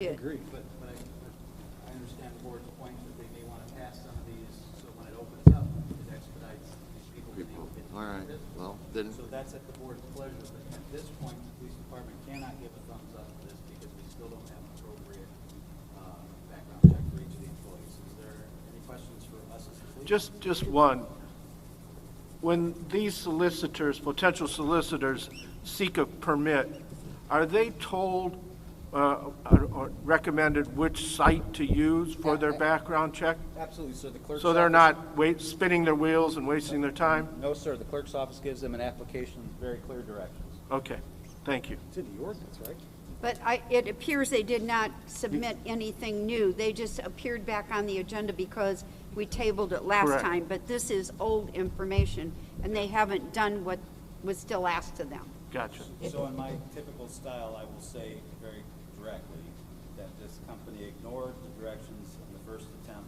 I agree. But I understand the board's point that they may want to pass some of these, so when it opens up, it expedites these people being able to get to All right, business. well, then, So that's at the board's pleasure, but at this point, the police department cannot give a thumbs up to this because we still don't have an appropriate background check for each of the employees. Is there any questions for us as the police? Just one. When these solicitors, potential solicitors, seek a permit, are they told or recommended which site to use for their background check? Absolutely, sir. The clerk's So they're office- not spinning their wheels and wasting their time? No, sir. The clerk's office gives them an application, with very clear directions. Okay, thank you. It's in the ordinance, right? But it appears they did not submit anything new. They just appeared back on the agenda because we tabled it last Correct. time. But this is old information, and they haven't done what was still asked of them. Gotcha. So in my typical style, I will say very directly that this company ignored the directions on the first attempt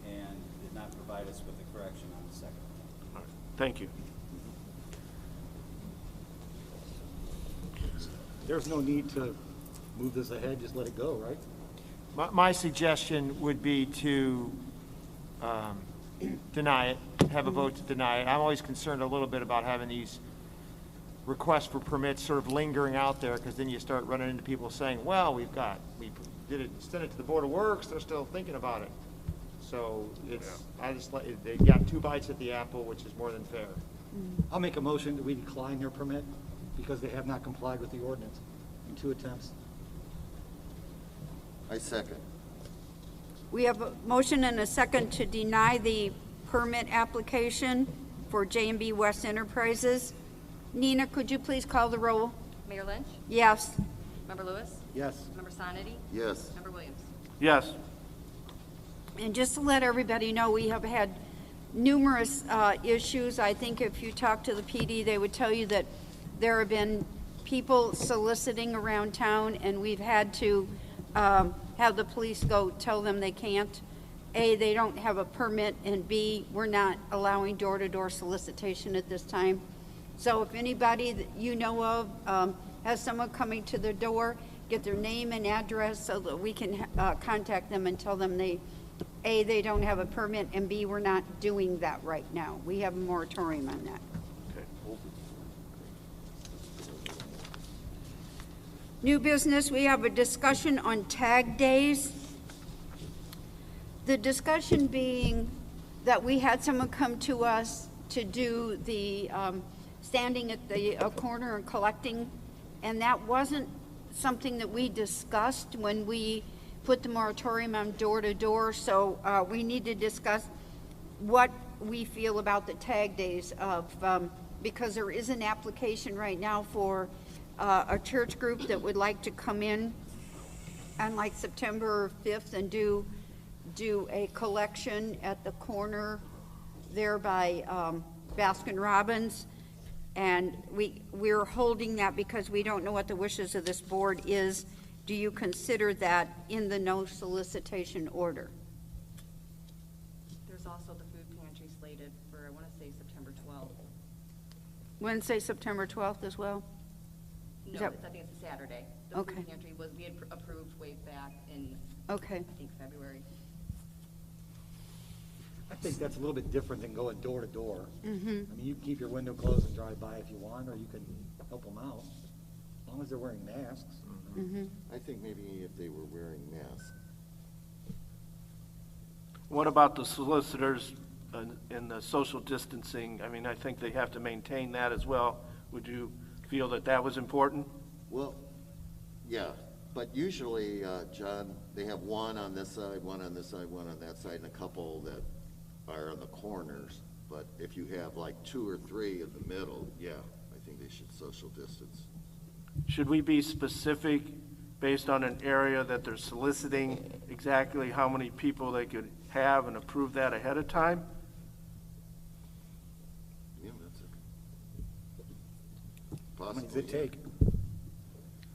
and did not provide us with a correction on the second attempt. All right, thank you. There's no need to move this ahead, just let it go, right? My suggestion would be to deny it, have a vote to deny it. I'm always concerned a little bit about having these requests for permits sort of lingering out there, because then you start running into people saying, well, we did it, sent it to the Board of Works, they're still thinking about it. So they got 2 bites at the apple, which is more than fair. I'll make a motion that we decline their permit because they have not complied with the ordinance in 2 attempts. I second. We have a motion and a second to deny the permit application for J&B West Enterprises. Nina, could you please call the roll? Mayor Lynch? Yes. Member Lewis? Yes. Member Sonity? Yes. Member Williams? Yes, And just to let everybody know, we have had numerous issues. I think if you talk to the PD, they would tell you that there have been people soliciting around town, and we've had to have the police go tell them they can't. A, they don't have a permit, and B, we're not allowing door-to-door solicitation at this time. So if anybody that you know of has someone coming to their door, get their name and address so that we can contact them and tell them they don't have a permit, and B, we're not doing that right now. We have a moratorium on that. New business, we have a discussion on tag days. The discussion being that we had someone come to us to do the standing at the corner and collecting, and that wasn't something that we discussed when we put the moratorium on door-to-door, so we need to discuss what we feel about the tag days because there is an application right now for a church group that would like to come in on like September 5th and do a collection at the corner there by Baskin Robbins. And we're holding that because we don't know what the wishes of this board is. Do you consider that in the no solicitation order? There's also the food pantry slated for, I want to say, September 12th. Wednesday, September 12th as well? No, that- I think it's a Saturday. The Okay. food pantry we had approved way back in, Okay. I think, February. I think that's a little bit different than going door to door. I mean, you can keep your window closed and drive by if you want, or you can help them out, as long as they're wearing masks. I think maybe if they were wearing masks. what about the solicitors and the social distancing? I mean, I think they have to maintain that as well. Would you feel that that was important? Well, yeah, but usually, John, they have one on this side, one on this side, one on that side, and a couple that are on the corners. But if you have like 2 or 3 in the middle, yeah, I think they should social distance. Should we be specific based on an area that they're soliciting exactly how many people they could have and approve that ahead of time? Yeah, that's a How many does possible. it take?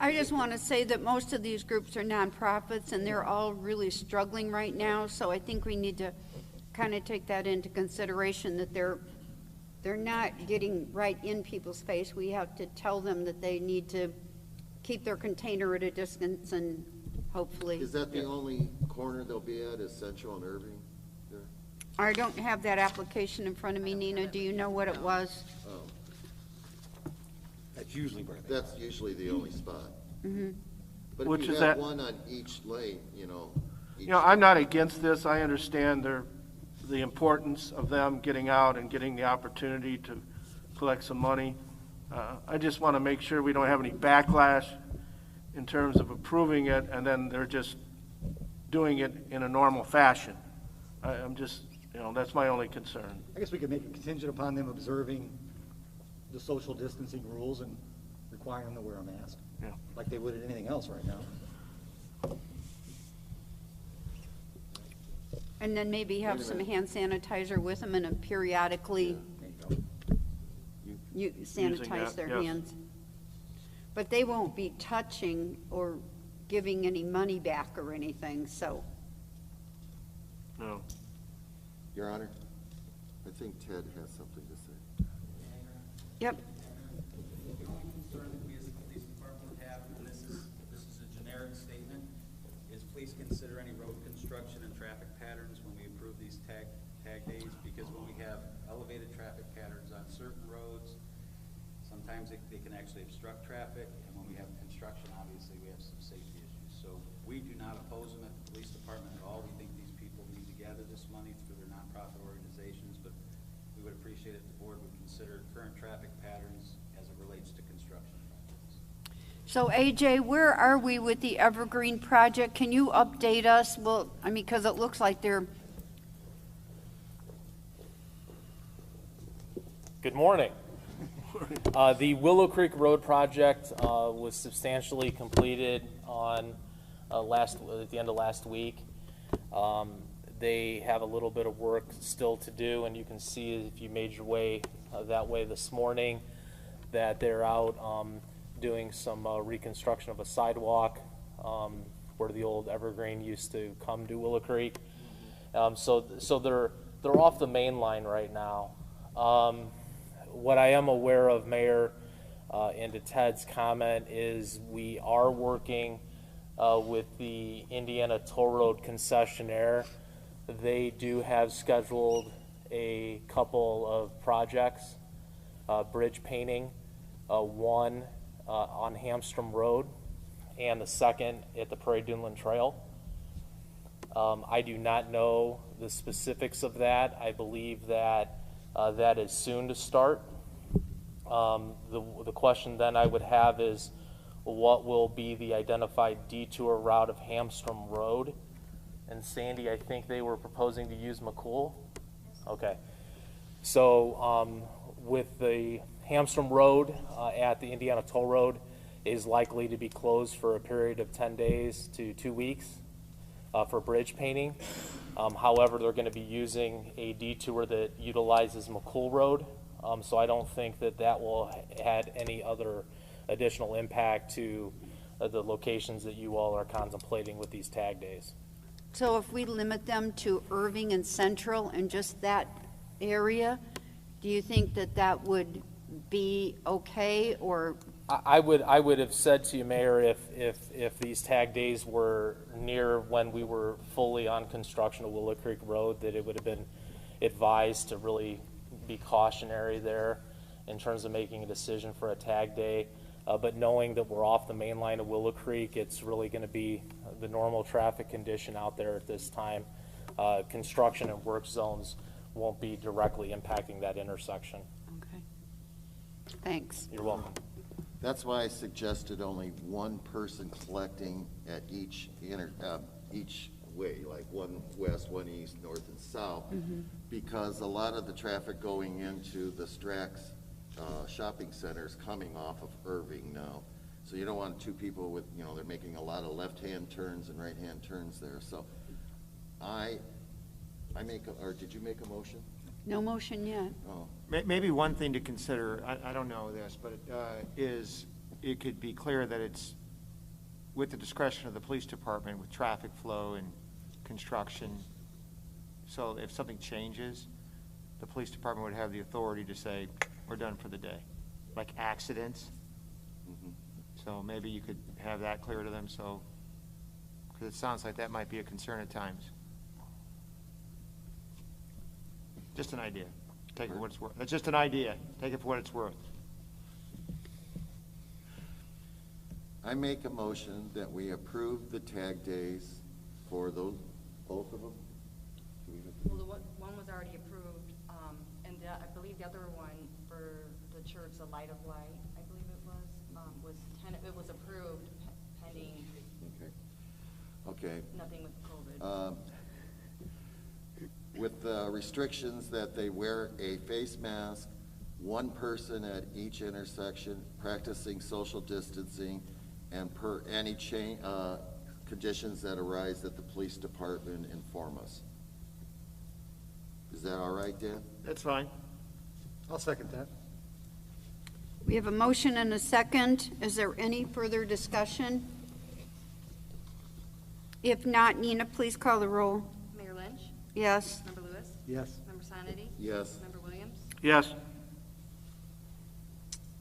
I just want to say that most of these groups are nonprofits, and they're all really struggling right now, so I think we need to kind of take that into consideration, that they're not getting right in people's face. We have to tell them that they need to keep their container at a distance and hopefully. Is that the only corner they'll be at, is Central and Irving there? I don't have that application in front of me, Nina. Do you know what it was? Oh, That's usually where they are. that's usually the only spot. But Which if you is have that- one on each lane, you know. You know, I'm not against this. I understand the importance of them getting out and getting the opportunity to collect some money. I just want to make sure we don't have any backlash in terms of approving it, and then they're just doing it in a normal fashion. I'm just, you know, that's my only concern. I guess we could make it contingent upon them observing the social distancing rules and requiring them to wear a mask. Yeah. Like they would at anything else right now. And then maybe have some hand sanitizer with them and periodically There you go. you Using sanitize that, their yes. hands. But they won't be touching or giving any money back or anything, so. No. Your Honor, I think Ted has something to say. Yep. The only concern that we as a police department would have, and this is a generic statement, is please consider any road construction and traffic patterns when we approve these tag days, because when we have elevated traffic patterns on certain roads, sometimes they can actually obstruct traffic, and when we have construction, obviously, we have some safety issues. So we do not oppose them at the police department at all. We think these people need to gather this money through their nonprofit organizations, but we would appreciate if the board would consider current traffic patterns as it relates to construction projects. So AJ, where are we with the Evergreen project? Can you update us? Well, I mean, because it looks like they're, Good morning. The Willow Creek Road project was substantially completed on at the end of last week. They have a little bit of work still to do, and you can see if you made your way that way this morning that they're out doing some reconstruction of a sidewalk where the old Evergreen used to come to Willow Creek. So they're off the main line right now. What I am aware of, Mayor, and to Ted's comment, is we are working with the Indiana Toll Road concessionaire. They do have scheduled a couple of projects, bridge painting, one on Hamstrom Road and the second at the Prairie Duneland Trail. I do not know the specifics of that. I believe that that is soon to start. The question then I would have is, what will be the identified detour route of Hamstrom Road? And Sandy, I think they were proposing to use McCool? Okay. So with the Hamstrom Road at the Indiana Toll Road is likely to be closed for a period of 10 days to 2 weeks for bridge painting. However, they're going to be using a detour that utilizes McCool Road, so I don't think that that will add any other additional impact to the locations that you all are contemplating with these tag days. so if we limit them to Irving and Central and just that area, do you think that that would be okay, or? I would have said to you, Mayor, if these tag days were near when we were fully on construction of Willow Creek Road, that it would have been advised to really be cautionary there in terms of making a decision for a tag day. But knowing that we're off the main line of Willow Creek, it's really going to be the normal traffic condition out there at this time. Construction and work zones won't be directly impacting that intersection. Okay. Thanks. You're welcome. That's why I suggested only one person collecting at each way, like one west, one east, north, and south, because a lot of the traffic going into the Strax shopping center is coming off of Irving now. So you don't want two people with, they're making a lot of left-hand turns and right-hand turns there. So or did you make a motion? No motion yet. Oh. Maybe one thing to consider, I don't know this, but is it could be clear that it's with the discretion of the police department with traffic flow and construction. So if something changes, the police department would have the authority to say, we're done for the day, like accidents. So maybe you could have that clear to them, so, Because it sounds like that might be a concern at times. Just an idea. Take it for what it's worth. It's just an idea. Take it for what it's worth. I make a motion that we approve the tag days for those, both of them. Well, the one was already approved, and I believe the other one for the church, the Light of Light, I believe it it was approved pending Okay. nothing with COVID. With the restrictions that they wear a face mask, one person at each intersection, practicing social distancing, and per any conditions that arise that the police department inform us. Is that all right, Dan? That's fine. I'll second that. We have a motion and a second. Is there any further discussion? If not, Nina, please call the roll. Mayor Lynch? Yes. Member Lewis? Yes. Member Sonity? Yes. Member Williams? Yes.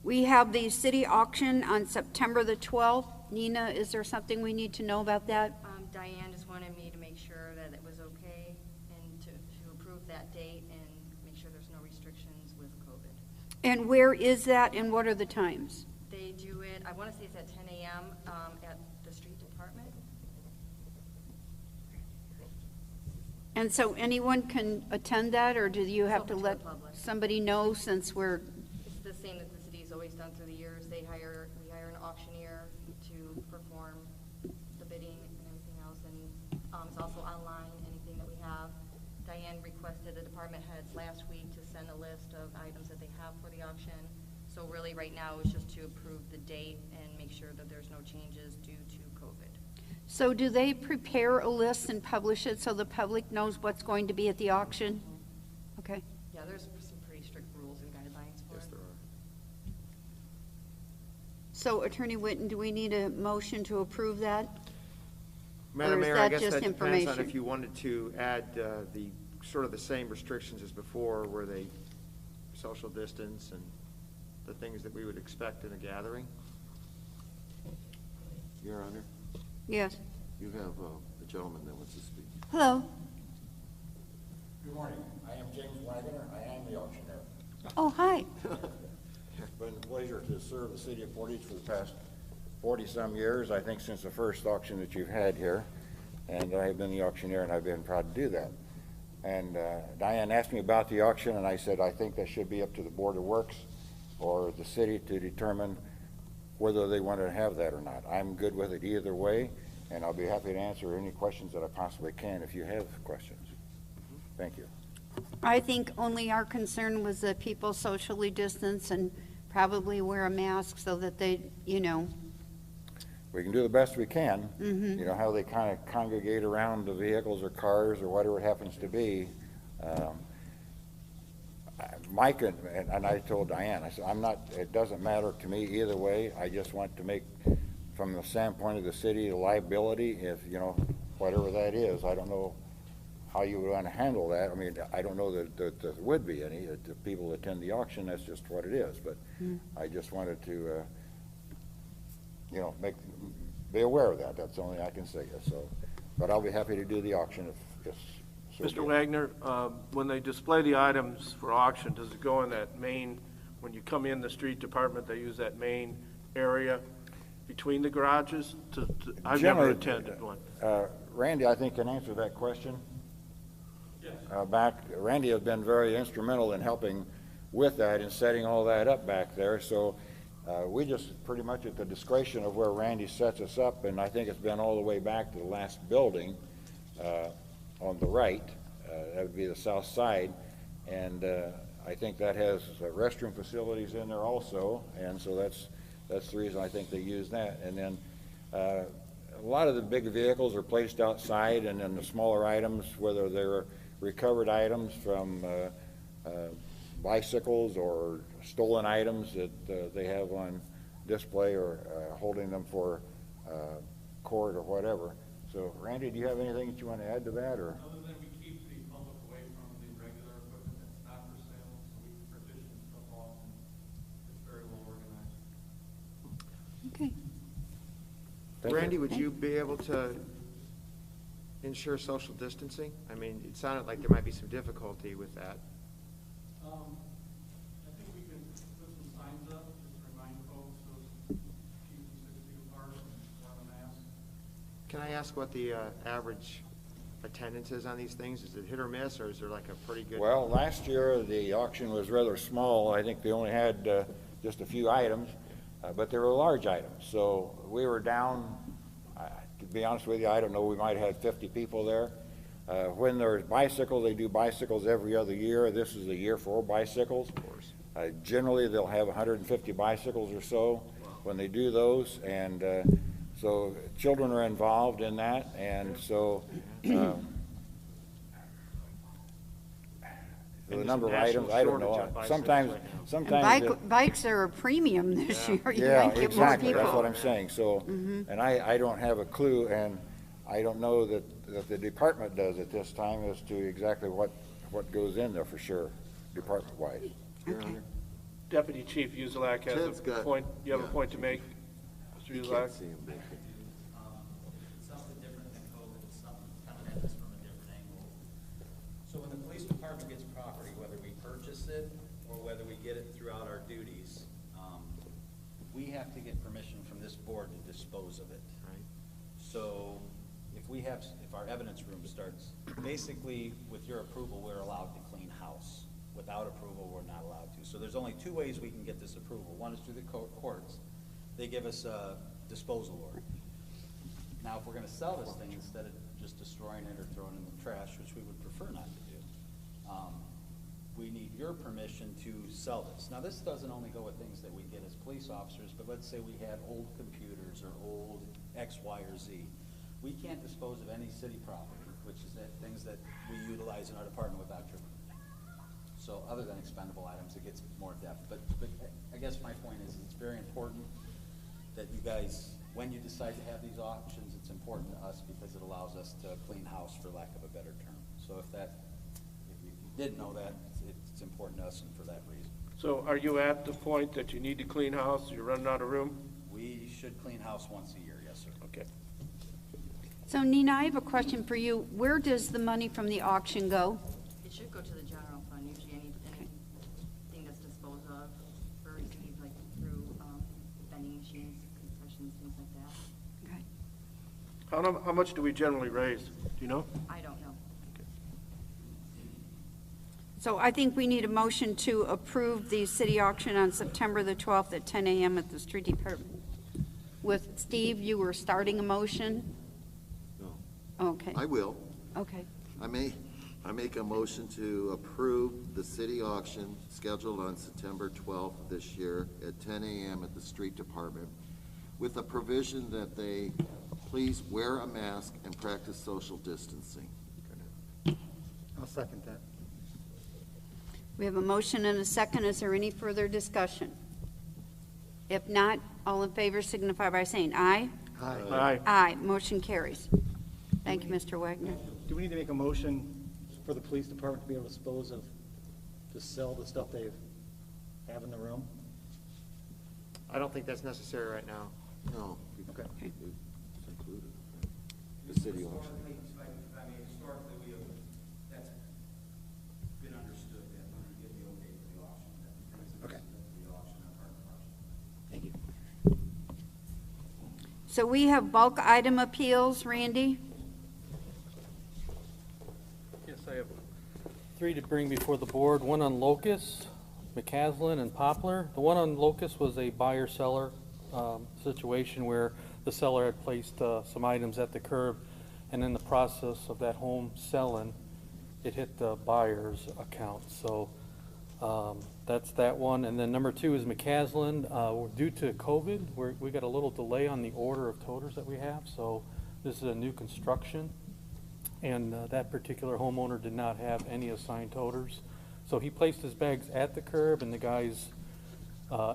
We have the city auction on September the 12th. Nina, is there something we need to know about that? Diane just wanted me to make sure that it was okay and to approve that date and make sure there's no restrictions with COVID. And where is that and what are the times? They do it, I want to say it's at 10 a.m. At the street department. And so anyone can attend that, or do you have to Open to let the public. somebody know since we're, It's the same that the city's always done through the years. We hire an auctioneer to perform the bidding and everything else, and it's also online, anything that we have. Diane requested the department heads last week to send a list of items that they have for the auction. So really, right now, it's just to approve the date and make sure that there's no changes due to COVID. so do they prepare a list and publish it so the public knows what's going to be at the auction? Okay. Yeah, there's some pretty strict rules and guidelines for it. So Attorney Whitten, do we need a motion to approve that? Madam Or is Mayor, I that guess just that depends on information? if you wanted to add the, sort of the same restrictions as before, where they social distance and the things that we would expect in a gathering. Your Honor, Yes. you have a gentleman that wants to speak. Hello. Good morning. I am James Wagner. I am the auctioneer. Oh, hi. It's been a pleasure to serve the city of Portage for the past 40-some years, I think since the first auction that you've had here. And I have been the auctioneer, and I've been proud to do that. And Diane asked me about the auction, and I said I think that should be up to the Board of Works or the city to determine whether they want to have that or not. I'm good with it either way, and I'll be happy to answer any questions that I possibly can if you have questions. Thank you. I think only our concern was that people socially distance and probably wear a mask so that they, you know. We can do the best we can. You know, how they kind of congregate around the vehicles or cars or whatever it happens to be. Mike and I told Diane, I said, it doesn't matter to me either way. I just want to make, from the standpoint of the city, the liability, if, you know, whatever that is. I don't know how you would want to handle that. I mean, I don't know that there would be any. The people attend the auction, that's just what it is. But I just wanted to, you know, be aware of that. That's the only I can say. So, but I'll be happy to do the auction if so be Mr. it. Wagner, when they display the items for auction, does it go in that main, when you come in the street department, they use that main area between the garages? I've never Generally, attended one. Randy, I think, can answer that question. Yes. Randy has been very instrumental in helping with that and setting all that up back there. So we just pretty much at the discretion of where Randy sets us up, and I think it's been all the way back to the last building on the right. That would be the south side. And I think that has restroom facilities in there also. And so that's the reason I think they use that. And then a lot of the big vehicles are placed outside, and then the smaller items, whether they're recovered items from bicycles or stolen items that they have on display or holding them for court or whatever. So, Randy, do you have anything that you want to add to that, or? Other than we keep the public away from the regular equipment that's not for sale, so we partition stuff off, and it's very well organized. Okay. Thank you. Randy, would you be able to ensure social distancing? I mean, it sounded like there might be some difficulty with that. I think we can put some signs up, just to remind folks to keep them 6 feet apart and wear a mask. Can I ask what the average attendance is on these things? Is it hit or miss, or is there like a pretty good? Well, last year, the auction was rather small. I think they only had just a few items, but they were large items. So we were down, to be honest with you, I don't know, we might have had 50 people there. When there's bicycles, they do bicycles every other year. This is the year for bicycles. Of course. Generally, they'll have 150 bicycles or so when they do those, and so children are involved in that, and so the there's number of a national items, I don't shortage know. on bicycles Sometimes, right now. And sometimes. bikes are a premium this year. You Yeah, might get more exactly, that's what people. I'm saying, so, and I don't have a clue, and I don't know that the department does at this time as to exactly what goes in there for sure, department-wise. Okay. Deputy Chief Uzelak has Ted's a got- point, you have a yeah. point to make? Mr. You Uzelak? can't see him, Dick. It's something different than COVID, it's something coming at us from a different angle. So when the police department gets property, whether we purchase it or whether we get it throughout our duties, we have to get permission from this board to dispose of it. Right. So if our evidence room starts, basically with your approval, we're allowed to clean house. Without approval, we're not allowed to. So there's only two ways we can get this approval. One is through the courts. They give us a disposal order. Now, if we're gonna sell this thing, instead of just destroying it or throwing it in the trash, which we would prefer not to do, we need your permission to sell this. Now, this doesn't only go with things that we get as police officers, but let's say we had old computers or old X, Y, or Z. We can't dispose of any city property, which is things that we utilize in our department without your permission. So other than expendable items, it gets more depth. But I guess my point is, it's very important that you guys, when you decide to have these auctions, it's important to us because it allows us to clean house, for lack of a better term. So if you didn't know that, it's important to us and for that reason. So are you at the point that you need to clean house, you're running out of room? We should clean house once a year, yes, sir. Okay. So Nina, I have a question for you. Where does the money from the auction go? It should go to the general fund, usually anything that's disposed of or received, like through vending machines, concessions, things like that. Okay. How much do we generally raise? Do you know? I don't know. So I think we need a motion to approve the city auction on September the 12th at 10 a.m. at the street department. With Steve, you were starting a motion? No. Okay, I will. okay. I make a motion to approve the city auction scheduled on September 12th this year at 10 a.m. at the street department, with a provision that they please wear a mask and practice social distancing. I'll second that. We have a motion and a second. Is there any further discussion? If not, all in favor signify by saying aye. Hi. Aye. Aye, motion carries. Thank you, Mr. Wagner. Do we need to make a motion for the police department to be able to dispose of, to sell the stuff they have in the room? I don't think that's necessary right now. No. Okay. It's included. The city auction. Historically, we have, that's been understood that when we get the okay for the auction, that the things that Okay. the auction are part of the auction. Thank you. So we have bulk item appeals, Randy? Yes, I have 3 to bring before the board, one on Locust, McCaslin, and Poplar. The one on Locust was a buyer-seller situation where the seller had placed some items at the curb, and in the process of that home selling, it hit the buyer's account. So that's that one. And then number 2 is McCaslin. Due to COVID, we got a little delay on the order of toters that we have, so this is a new construction. And that particular homeowner did not have any assigned toters. So he placed his bags at the curb, and the guys,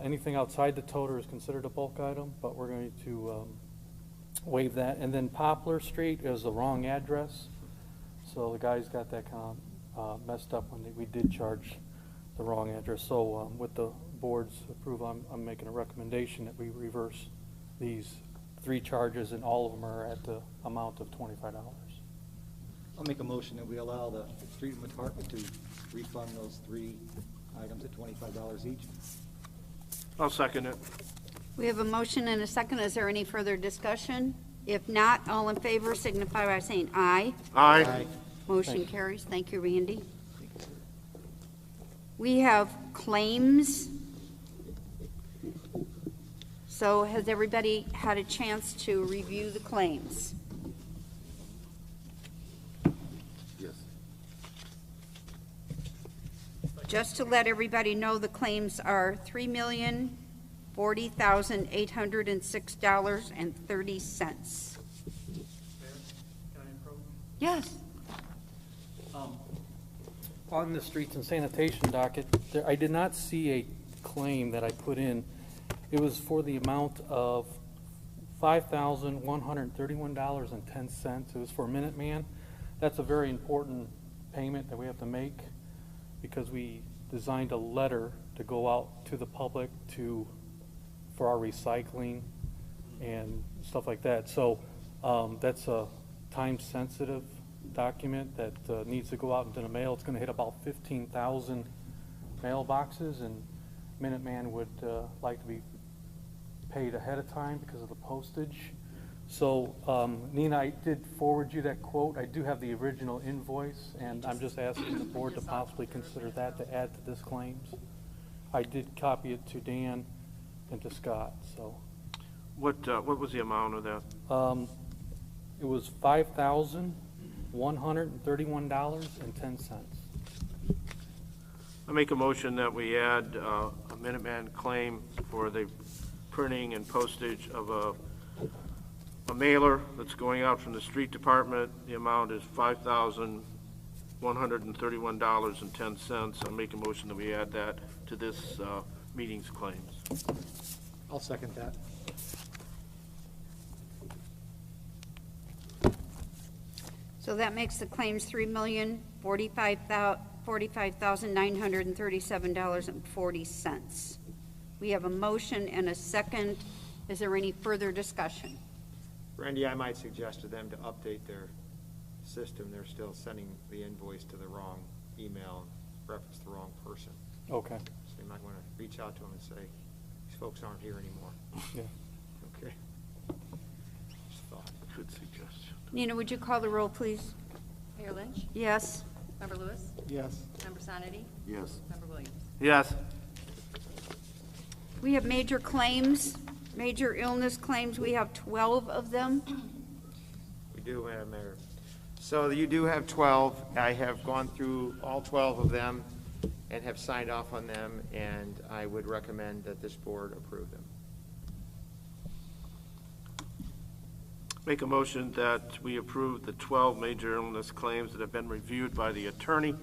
anything outside the toter is considered a bulk item, but we're going to waive that. And then Poplar Street is the wrong address. So the guys got that kind of messed up when we did charge the wrong address. So with the board's approval, I'm making a recommendation that we reverse these 3 charges, and all of them are at the amount of $25. I'll make a motion that we allow the street department to refund those 3 items at $25 each. I'll second it. We have a motion and a second. Is there any further discussion? If not, all in favor signify by saying aye. Aye. Motion carries. Thank you, Randy. We have claims. So has everybody had a chance to review the claims? Yes. Just to let everybody know, the claims are $3,040,806.30. Yes. On the streets and sanitation docket, I did not see a claim that I put in. It was for the amount of $5,131.10. It was for Minuteman. That's a very important payment that we have to make because we designed a letter to go out to the public for our recycling and stuff like that. So that's a time-sensitive document that needs to go out into the mail. It's going to hit about 15,000 mailboxes, and Minuteman would like to be paid ahead of time because of the postage. So Nina, I did forward you that quote. I do have the original invoice, and I'm just asking the board to possibly consider that to add to this claims. I did copy it to Dan and to Scott. So What was the amount of that? it was $5,131.10. I make a motion that we add a Minuteman claim for the printing and postage of a mailer that's going out from the street department. The amount is $5,131.10. I'll make a motion that we add that to this meeting's claims. I'll second that. So that makes the claims $3,045,937.40. We have a motion and a second. Is there any further discussion? Randy, I might suggest to them to update their system. They're still sending the invoice to the wrong email, reference the wrong person. Okay. So you might want to reach out to them and say, these folks aren't here anymore. Yeah. Okay? Just thought. Good suggestion. Nina, would you call the roll, please? Mayor Lynch? Yes. Member Lewis? Yes. Member Sonity? Yes. Member Williams? Yes. We have major claims, major illness claims. We have 12 of them. We do, Madam Mayor. So you do have 12. I have gone through all 12 of them and have signed off on them, and I would recommend that this board approve them. Make a motion that we approve the 12 major illness claims that have been reviewed by the attorney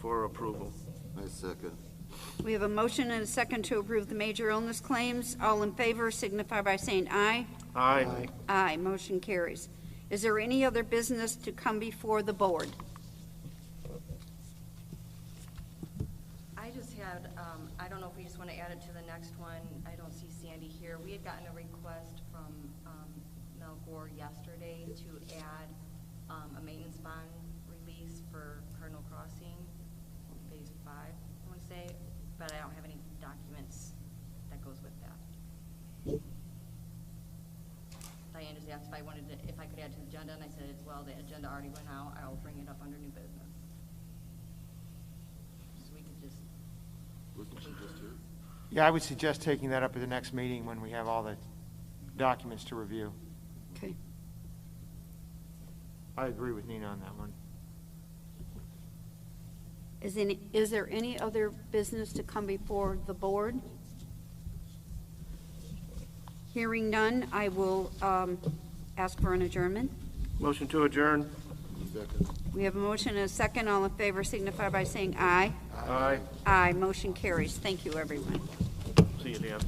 for approval. I second. We have a motion and a second to approve the major illness claims. All in favor signify by saying aye. Aye. Aye, motion carries. Is there any other business to come before the board? I just had, I don't know if we just want to add it to the next one. I don't see Sandy here. We had gotten a request from Mel Gore yesterday to add a maintenance bond release for Cardinal Crossing, Phase 5, I want to say, but I don't have any documents that goes with that. Diane just asked if I wanted to, if I could add to the agenda, and I said, well, the agenda already went out. I'll bring it up under new business. So we could just. Yeah, I would suggest taking that up at the next meeting when we have all the documents to review. Okay. I agree with Nina on that one. Is there any other business to come before the board? Hearing none, I will ask for an adjournment. Motion to adjourn. Second. We have a motion and a second. All in favor signify by saying aye. Aye. Aye, motion carries. Thank you, everyone. See you, Dan.